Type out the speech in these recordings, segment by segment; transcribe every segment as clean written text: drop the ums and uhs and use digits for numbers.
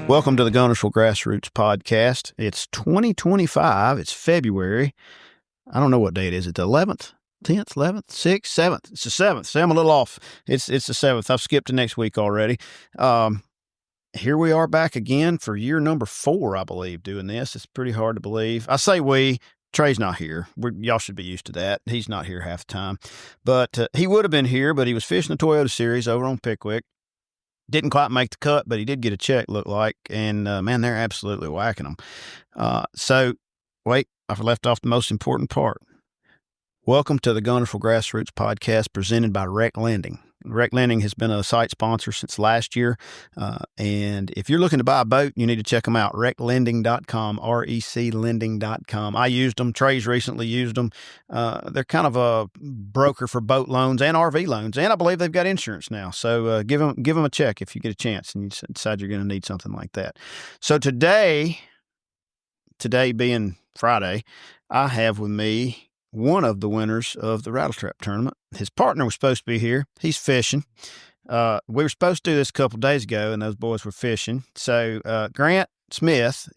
Welcome to the Guntersville Grass Roots podcast. It's 2025. It's February. I don't know what day it is. It's the 11th, 10th, 11th, 6th, 7th. It's the 7th. See, I'm a little off. It's the 7th. I've skipped to next week already. Here we are back again for year number 4, I believe, doing this. It's pretty hard to believe. I say we. Trey's not here. Y'all should be used to that. He's not here half the time. But he would have been here, but he was fishing the Toyota Series over on Pickwick. Didn't quite make the cut, but he did get a check, look like. And, man, they're absolutely whacking them. So, wait, I've left off the most important part. Welcome to the Guntersville Grass Roots podcast presented by Rec Lending. Rec Lending has been a site sponsor since last year. And if you're looking to buy a boat, you need to check them out. RecLending.com, RECLending.com. I used them. Trey's recently used them. They're kind of a broker for boat loans and RV loans. And I believe they've got insurance now. So give them a check if you get a chance and you decide you're going to need something like that. So today being Friday, I have with me one of the winners of the Rattletrap Tournament. His partner was supposed to be here. He's fishing. We were supposed to do this a couple of days ago, and those boys were fishing. So Grant Smith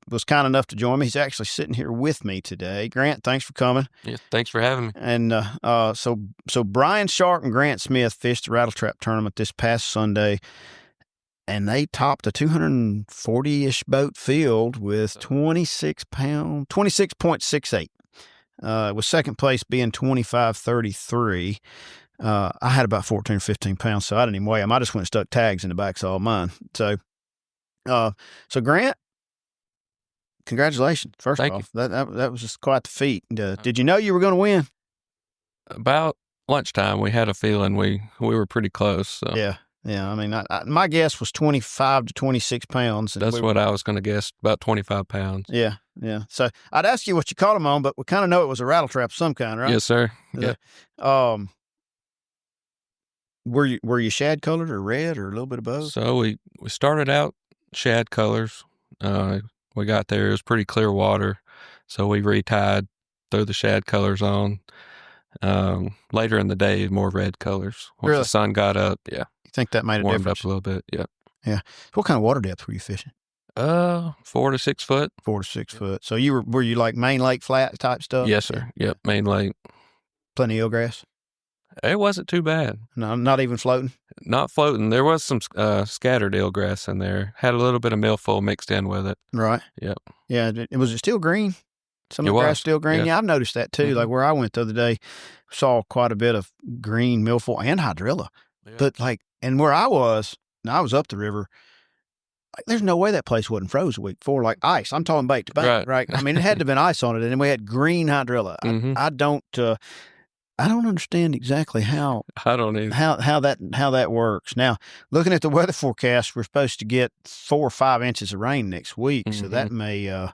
was kind enough to join me. He's actually sitting here with me today. Grant, thanks for coming. Yeah, thanks for having me. And so Bryan Sharp and Grant Smith fished the Rattletrap Tournament this past Sunday, and they topped a 240-ish boat field with 26.68. With second place being 25.33. I had about 14 or 15 pounds, so I didn't even weigh them. I just went and stuck tags in the backs of all mine. So Grant, congratulations. First Thank off, that was just quite the feat. Did you know you were going to win? About lunchtime, we had a feeling we were pretty close. So. Yeah. I mean, my guess was 25 to 26 pounds. That's what I was going to guess, about 25 pounds. Yeah. So I'd ask you what you caught them on, but we kind of know it was a rattle trap of some kind, right? Yes, sir. Yeah. Were you shad colored or red or a little bit of both? So we started out shad colors. We got there, it was pretty clear water, so we retied, threw the shad colors on. Later in the day, more red colors. Once Really? The sun got up, yeah. You think that made a warmed difference? Up a little bit, yeah. Yeah. What kind of water depth were you fishing? 4 to 6 foot. 4 to 6 foot. So were you like main lake flat type stuff? Yes, sir. Yep, main lake. Plenty of eelgrass? It wasn't too bad. No, not even floating? Not floating. There was some scattered eelgrass in there. Had a little bit of milfoil mixed in with it. Right. Yep. Yeah. Was it still green? Some of the grass still green? Yeah, I've noticed that too. Mm-hmm. Like where I went the other day, saw quite a bit of green milfoil and hydrilla. Yeah. But and where I was up the river, there's no way that place wasn't froze a week before, like ice. I'm talking bank to bank, right? I mean, it had to have been ice on it, and then we had green hydrilla. Mm-hmm. I don't understand exactly how. I don't either. How that works. Now, looking at the weather forecast, we're supposed to get 4 or 5 inches of rain next week, mm-hmm. so that may a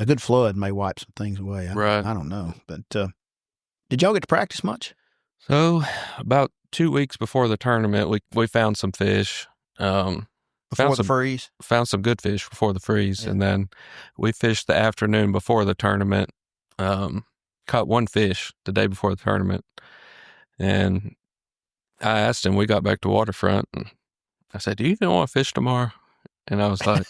good flood may wipe some things away. I don't know, but did y'all get to practice much? So about 2 weeks before the tournament, we found some fish. Before the freeze? Found some good fish before the freeze. Yeah. And then we fished the afternoon before the tournament. Caught one fish the day before the tournament. And I asked him, we got back to waterfront. And I said, do you even want to fish tomorrow? And I was like,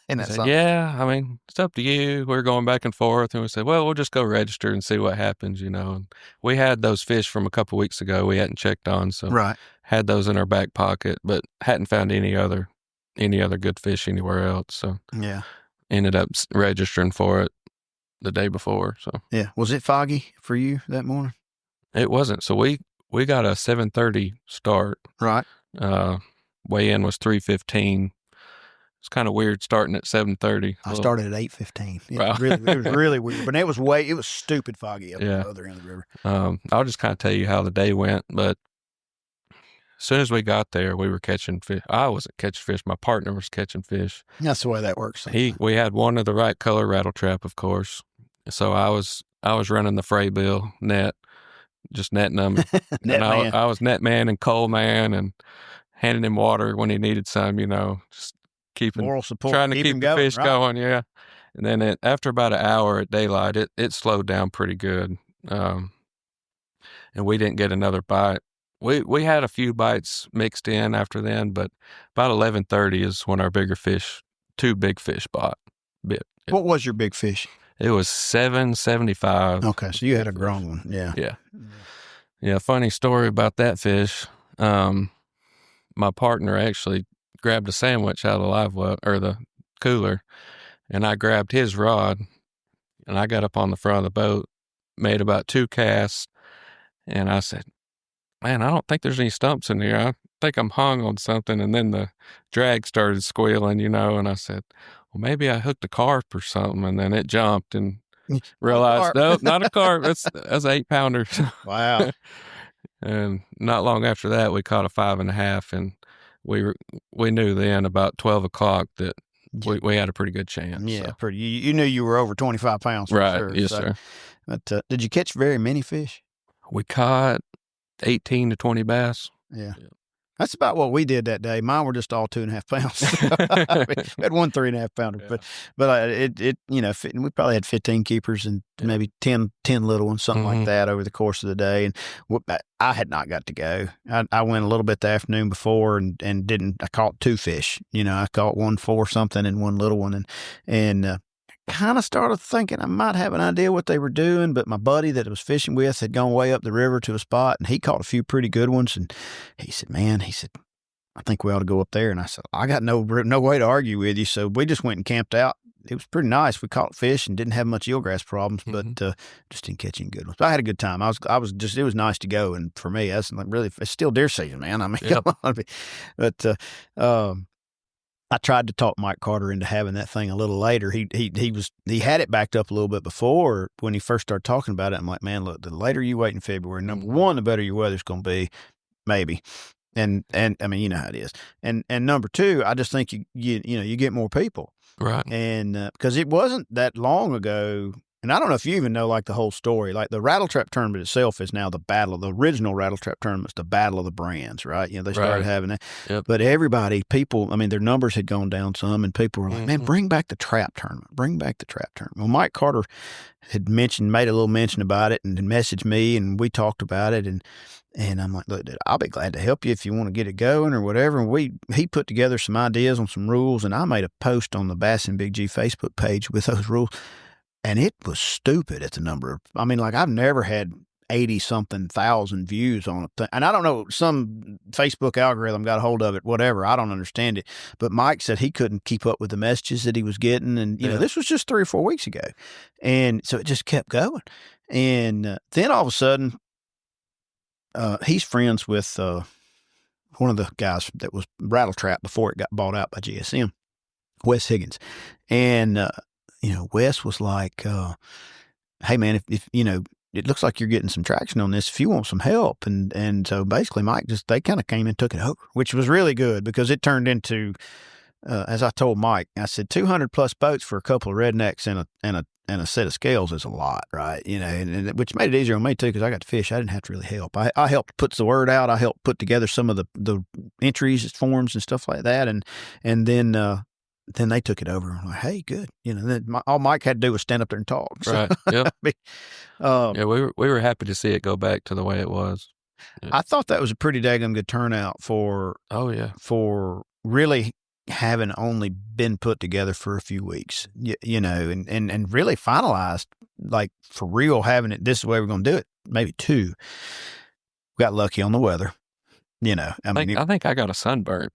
yeah, I mean, it's up to you. We're going back and forth. And we said, well, we'll just go register and see what happens, And we had those fish from a couple weeks ago we hadn't checked on. So had those in our back pocket, but hadn't found any other good fish anywhere else. So ended up registering for it the day before. So was it foggy for you that morning? It wasn't. So we got a 7:30 start. Right. Weigh in was 3:15. It's kind of weird starting at 7:30. I started at 8:15. It was really weird, but it was stupid foggy up at the other end of the river. I'll just kind of tell you how the day went, but as soon as we got there, we were catching fish. I wasn't catching fish. My partner was catching fish. That's the way that works. We had one of the right color Rattletrap, of course. So I was running the Fraybill net, just netting them. I was net man and coal man and handing him water when he needed some, just keeping moral support, trying to keep the fish going. Yeah. And then after about an hour at daylight, it slowed down pretty good. And we didn't get another bite. We had a few bites mixed in after then, but about 11:30 is when our two big fish bit. What was your big fish? It was 775. Okay, so you had a grown one. Yeah. Yeah. Funny story about that fish. My partner actually grabbed a sandwich out of the live well or the cooler, and I grabbed his rod, and I got up on the front of the boat, made about 2 casts, and I said, "Man, I don't think there's any stumps in here. I think I'm hung on something." And then the drag started squealing, and I said, "Well, maybe I hooked a carp or something." And then it jumped and realized, nope, not a carp. That's an 8-pounder. Wow. And not long after that, we caught a 5.5, and we knew then about 12 o'clock that we had a pretty good chance. Yeah, so. pretty. You knew you were over 25 pounds for Right. sure. Yes, sir. But did you catch very many fish? We caught 18 to 20 bass. Yeah. That's about what we did that day. Mine were just all 2.5 pounds. We had one 3.5 pounder, but we probably had 15 keepers and maybe 10 little ones, something like that over the course of the day. And I had not got to go. I went a little bit the afternoon before and I caught 2 fish. I caught one 4 something and one little one, and kind of started thinking I might have an idea what they were doing, but my buddy that I was fishing with had gone way up the river to a spot, and he caught a few pretty good ones. And he said, "I think we ought to go up there." And I said, "I got no way to argue with you." So we just went and camped out. It was pretty nice. We caught fish and didn't have much eelgrass problems, but just didn't catch any good ones. But I had a good time. It was nice to go. And for me, that's like really, it's still deer season, man. I mean, come on. But, I tried to talk Mike Carter into having that thing a little later. He had it backed up a little bit before when he first started talking about it. I'm like, man, look, the later you wait in February, number one, the better your weather's going to be, maybe. And I mean, you know how it is. And number two, I just think you get more people. Right. And because it wasn't that long ago, and I don't know if you even know like the whole story. Like the Rattletrap Tournament itself is now the original Rattletrap Tournament's the battle of the brands, right? They started having that. Yep. But their numbers had gone down some, and people were like, man, bring back the trap tournament. Bring back the trap tournament. Well, Mike Carter had made a little mention about it and messaged me, and we talked about it, and I'm like, look, dude, I'll be glad to help you if you want to get it going or whatever. And he put together some ideas on some rules, and I made a post on the Bass and Big G Facebook page with those rules. And it was stupid at the number. I've never had 80-something thousand views on it. And I don't know, some Facebook algorithm got a hold of it, whatever. I don't understand it. But Mike said he couldn't keep up with the messages that he was getting. And, this was just 3 or 4 weeks ago. And so it just kept going. And then all of a sudden, he's friends with one of the guys that was Rattletrap before it got bought out by GSM, Wes Higgins. And, Wes was like, hey, man, if it looks like you're getting some traction on this, if you want some help. And so basically Mike they kind of came and took it over, which was really good because it turned into, as I told Mike, I said 200 plus boats for a couple of rednecks and a set of scales is a lot, right? And which made it easier on me too, because I got to fish. I didn't have to really help. I helped put the word out. I helped put together some of the entries, forms, and stuff like that. And then they took it over. I'm like, hey, good. All Mike had to do was stand up there and talk. So, right. Yep. We were happy to see it go back to the way it was. Yeah. I thought that was a pretty daggone good turnout for really having only been put together for a few weeks, and really finalized, like for real, having it this is the way we're going to do it. Maybe 2. We got lucky on the weather. I think I got a sunburn.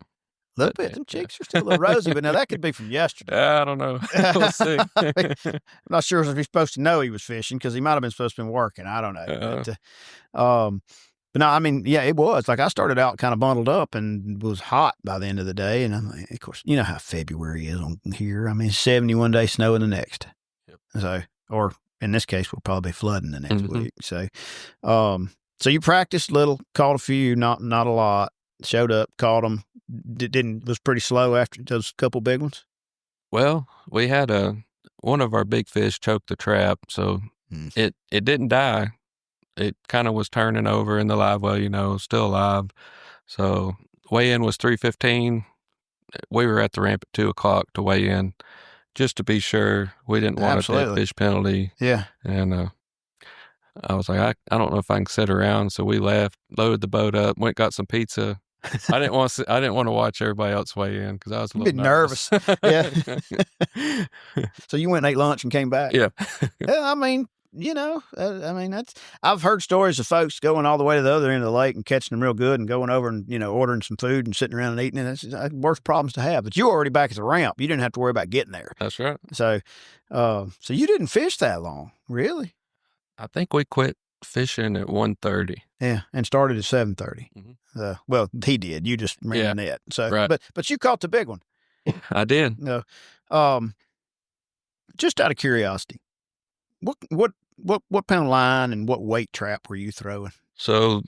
A little bit. Them cheeks are still a little rosy, but now that could be from yesterday. I don't know. We'll see. I'm not sure if he's supposed to know he was fishing because he might have been supposed to be working. I don't know. But no, it was. Like I started out kind of bundled up and was hot by the end of the day. And I'm like, of course, you know how February is on here. 71 days snow in the next. Yep. So, or in this case, we'll probably be flooding the next week. So, so you practiced a little, caught a few, not a lot. Showed up, caught them. Was pretty slow after those couple big ones. Well, we had one of our big fish choke the trap, so it didn't die. It kind of was turning over in the live well, still alive. So weigh in was 3:15. We were at the ramp at 2:00 to weigh in, just to be sure. We didn't want a dead fish penalty. Yeah, and I was like, I don't know if I can sit around. So we left, loaded the boat up, went got some pizza. I didn't want to watch everybody else weigh in because I was a little nervous. Yeah. So you went and ate lunch and came back. Yeah. I mean, I've heard stories of folks going all the way to the other end of the lake and catching them real good and going over and, ordering some food and sitting around and eating it. That's the worst problems to have. But you were already back at the ramp. You didn't have to worry about getting there. That's right. So, so you didn't fish that long, really? I think we quit fishing at 1:30. Yeah, and started at 7:30. Mm-hmm. Well, he did. You just ran the net. So, right. But you caught the big one. I did. Just out of curiosity, what pound line and what weight trap were you throwing? So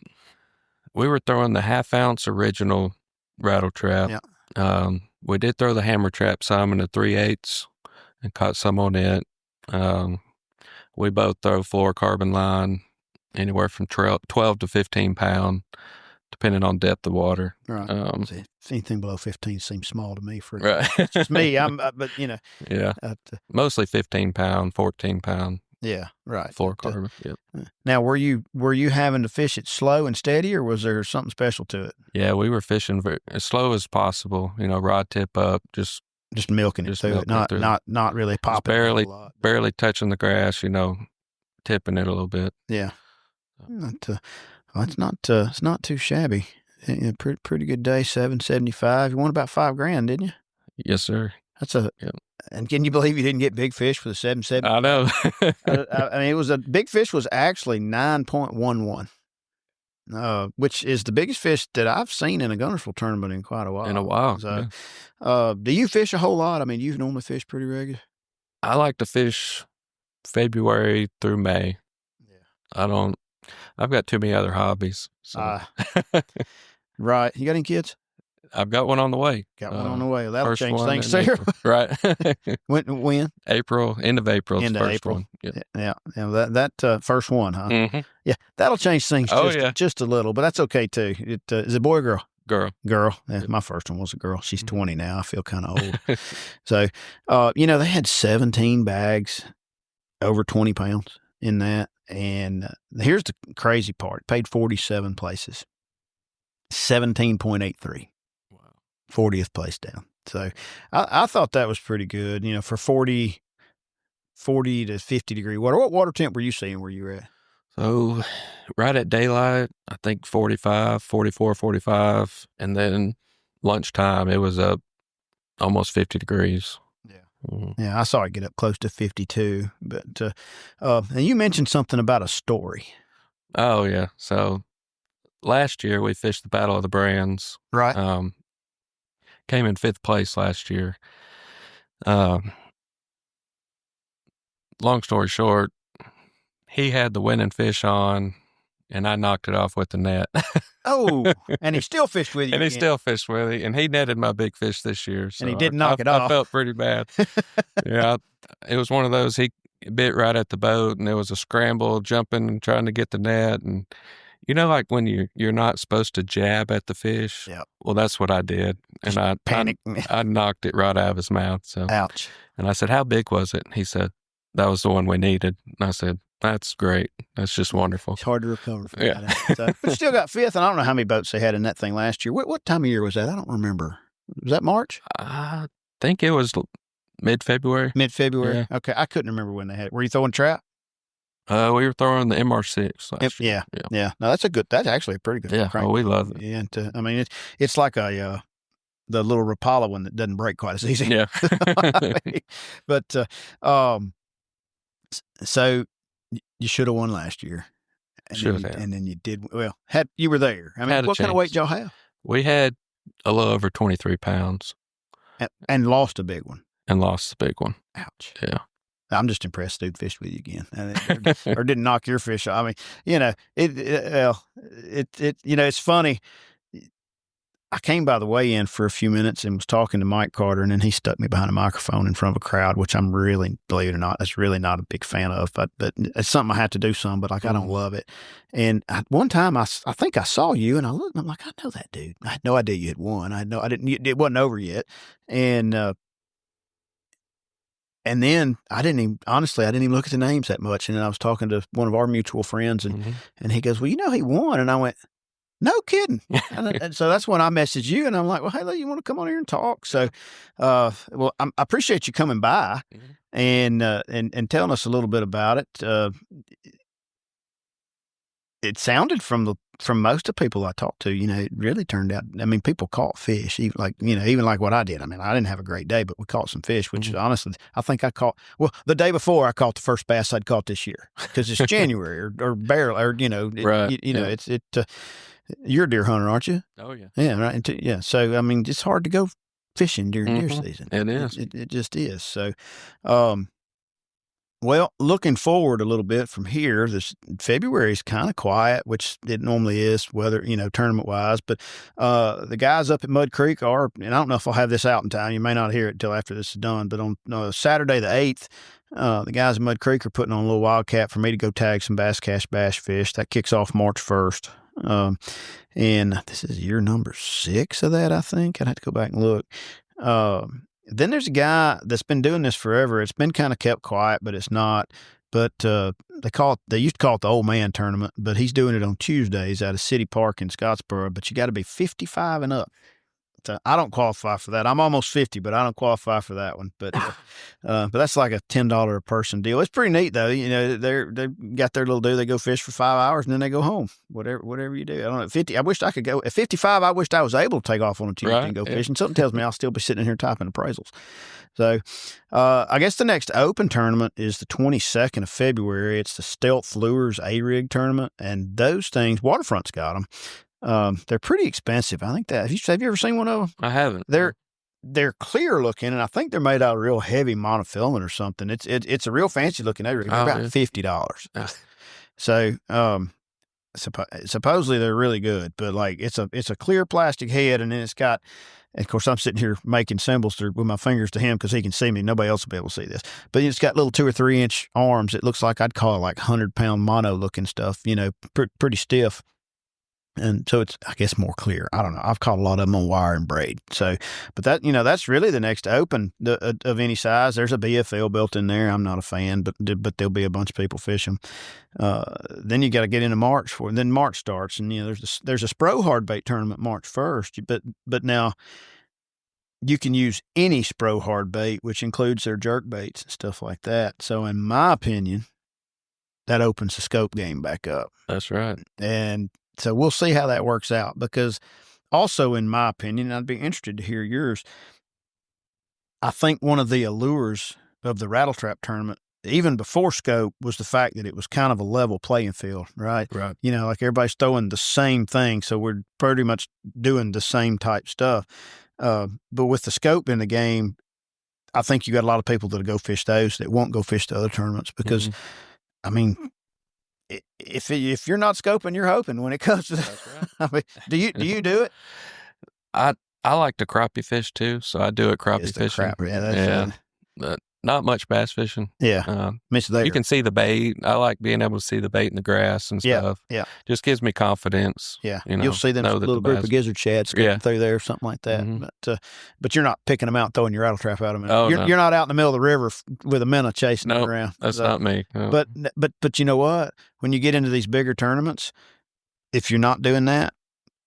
we were throwing the 1/2 ounce original rattle trap. Yeah. We did throw the hammer trap some in the 3/8 and caught some on it. We both throw fluorocarbon line anywhere from 12 to 15 pound, depending on depth of water. Right. Anything below 15 seems small to me. Right. It's just me. But Yeah. Mostly 15 pound, 14 pound. Yeah. Right. Fluorocarbon. Yep. Now, were you having to fish it slow and steady, or was there something special to it? Yeah, we were fishing as slow as possible. Rod tip up, just milking it through it, not really popping. Barely touching the grass. Tipping it a little bit. Yeah. It's not too shabby. Pretty good day. 775. You won about $5,000, didn't you? Yes, sir. Yep. And can you believe you didn't get big fish for the 775? I know. I mean, big fish was actually 9.11, which is the biggest fish that I've seen in a Guntersville tournament in quite a while. So, do you fish a whole lot? I mean, you normally fish pretty regular. I like to fish February through May. Yeah. I've got too many other hobbies. So. Right. You got any kids? I've got one on the way. Got one on the way. That'll change things too. Right. When? April, end of April. End of April. Yep. Yeah. That first one, huh? Mm-hmm. Yeah. That'll change things just a little, but that's okay too. Is it boy or girl? Girl. Yeah, my first one was a girl. She's 20 now. I feel kind of old. So, they had 17 bags over 20 pounds in that. And here's the crazy part. Paid 47 places. 17.83. Wow. 40th place down. So I thought that was pretty good, for 40 to 50 degree water. What water temp were you seeing where you were at? So right at daylight, I think 45, 44, 45. And then lunchtime, it was up almost 50 degrees. Yeah. Mm-hmm. Yeah, I saw it get up close to 52. But and you mentioned something about a story. Oh, yeah. So last year, we fished the Battle of the Brands. Right. Came in 5th place last year. Long story short, he had the winning fish on, and I knocked it off with the net. Oh, and he still fished with you. And he still fished with me, and he netted my big fish this year. So and he didn't knock it off. I felt pretty bad. Yeah, it was one of those, he bit right at the boat, and there was a scramble, jumping and trying to get the net. And like when you're not supposed to jab at the fish. Yep. Well, that's what I did. And I panicked. I knocked it right out of his mouth. So. Ouch. And I said, "How big was it?" He said, "That was the one we needed." And I said, "That's great. That's just wonderful." It's hard to recover from that. So, but still got 5th, and I don't know how many boats they had in that thing last year. What time of year was that? I don't remember. Was that March? I think it was mid-February. Mid-February? Yeah. Okay. I couldn't remember when they had it. Were you throwing trap? We were throwing the MR6 last year. Yeah. No, that's actually a pretty good crank. Oh, we love it. Yeah. And, it's like the little Rapala one that doesn't break quite as easy. Yeah. But, so you should have won last year. And then you did, you were there. I mean, what kind of weight did y'all have? We had a little over 23 pounds. And lost a big one. And lost the big one. Ouch. Yeah. I'm just impressed dude fished with you again, or didn't knock your fish off. I mean, it's funny. I came by the weigh-in for a few minutes and was talking to Mike Carter, and then he stuck me behind a microphone in front of a crowd, which I'm really, believe it or not, that's really not a big fan of. But it's something I have to do but I don't love it. And one time I think I saw you, and I looked, and I'm like, I know that dude. I had no idea you had won. It wasn't over yet, and And then I didn't even look at the names that much. And then I was talking to one of our mutual friends, and he goes, "Well, he won." And I went, "No kidding." And so that's when I messaged you, and I'm like, "Well, hey, you want to come on here and talk?" So, I appreciate you coming by and telling us a little bit about it. It sounded from most of the people I talked to, it really turned out. I mean, people caught fish, even like what I did. I mean, I didn't have a great day, but we caught some fish, which honestly, I think I caught. Well, the day before, I caught the first bass I'd caught this year because it's January or barely, or right. You're a deer hunter, aren't you? Oh yeah, yeah, right. Yeah, so I mean, it's hard to go fishing during deer season. It is. It just is. So, well, looking forward a little bit from here, this February is kind of quiet, which it normally is, weather, tournament wise. But the guys up at Mud Creek are, and I don't know if I'll have this out in time. You may not hear it until after this is done. But on Saturday the 8th, the guys at Mud Creek are putting on a little wildcat for me to go tag some bass fish. That kicks off March 1st. And this is year number 6 of that, I think. I'd have to go back and look. Then there's a guy that's been doing this forever. It's been kind of kept quiet, but it's not. But they used to call it the Old Man Tournament, but he's doing it on Tuesdays at a city park in Scottsboro. But you got to be 55 and up. So I don't qualify for that. I'm almost 50, but I don't qualify for that one. But that's like a $10 a person deal. It's pretty neat though. They got their little deal. They go fish for 5 hours and then they go home. Whatever you do. I don't know. At 50, I wished I could go. At 55, I wished I was able to take off on a Tuesday and go fishing. Something tells me I'll still be sitting here typing appraisals. So I guess the next open tournament is the 22nd of February. It's the Stealth Lures A-Rig tournament, and those things, Waterfront's got them. They're pretty expensive. I think that have you ever seen one of them? I haven't. They're clear looking, and I think they're made out of real heavy monofilament or something. It's a real fancy looking A-Rig. They're about $50. So supposedly they're really good, but like it's a clear plastic head, and then it's got. And of course, I'm sitting here making symbols with my fingers to him because he can see me. Nobody else will be able to see this. But it's got little 2 or 3 inch arms. It looks like I'd call it like 100-pound mono looking stuff. Pretty stiff. And so it's, I guess, more clear. I don't know. I've caught a lot of them on wire and braid. So, but that, that's really the next open of any size. There's a BFL built in there. I'm not a fan, but there'll be a bunch of people fishing. Then you got to get into March then March starts, and there's a Spro hardbait tournament March 1st. But now you can use any Spro hardbait, which includes their jerk baits and stuff like that. So, in my opinion, that opens the scope game back up. That's right. And so we'll see how that works out, because also, in my opinion, I'd be interested to hear yours. I think one of the allures of the Rattletrap tournament, even before scope, was the fact that it was kind of a level playing field, right? Right. Like everybody's throwing the same thing. So we're pretty much doing the same type stuff. But with the scope in the game, I think you got a lot of people that'll go fish those that won't go fish the other tournaments because, I mean, if you're not scoping, you're hoping when it comes to that. Right. I mean, do you do it? I like to crappie fish too, so I do it crappie fishing. But not much bass fishing. Yeah, you can see the bait. I like being able to see the bait in the grass and stuff. Yeah, just gives me confidence. Yeah, you'll see them little group of gizzard shads scooting through there or something like that. But you're not picking them out and throwing your rattle trap at them. You're not out in the middle of the river with a minnow chasing them around. That's not me. No. But you know what? When you get into these bigger tournaments, if you're not doing that,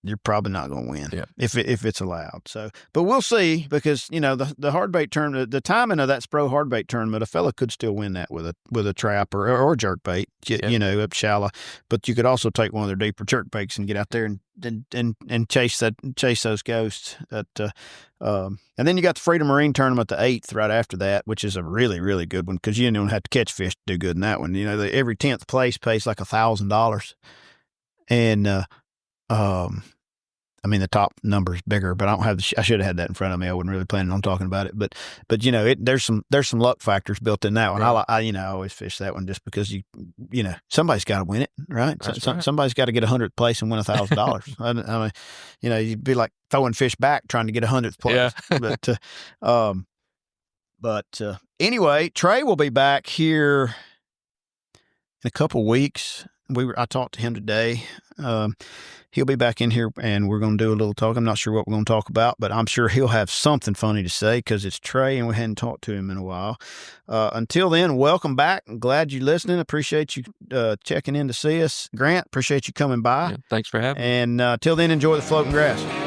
you're probably not going to win if it's allowed. So, but we'll see, because the hardbait tournament, the timing of that Spro hardbait tournament, a fella could still win that with a trap or jerk bait, up shallow. But you could also take one of their deeper jerk baits and get out there and chase those ghosts. And then you got the Freedom Marine tournament the 8th right after that, which is a really, really good one, because you don't have to catch fish to do good in that one. Every 10th place pays like $1,000, and I mean, the top number is bigger, but I don't have I should have had that in front of me. I wasn't really planning on talking about it, but there's some luck factors built in that one. Right. I always fish that one just because somebody's got to win it, right? Right. Somebody's got to get 100th place and win $1,000. I mean, you'd be like throwing fish back trying to get 100th place. Yeah. But anyway, Trey will be back here in a couple weeks I talked to him today. He'll be back in here, and we're going to do a little talk. I'm not sure what we're going to talk about, but I'm sure he'll have something funny to say because it's Trey, and we hadn't talked to him in a while. Until then, welcome back. I'm glad you're listening. Appreciate you checking in to see us. Grant, appreciate you coming by. Yeah, thanks for having me. And till then, enjoy the floating grass.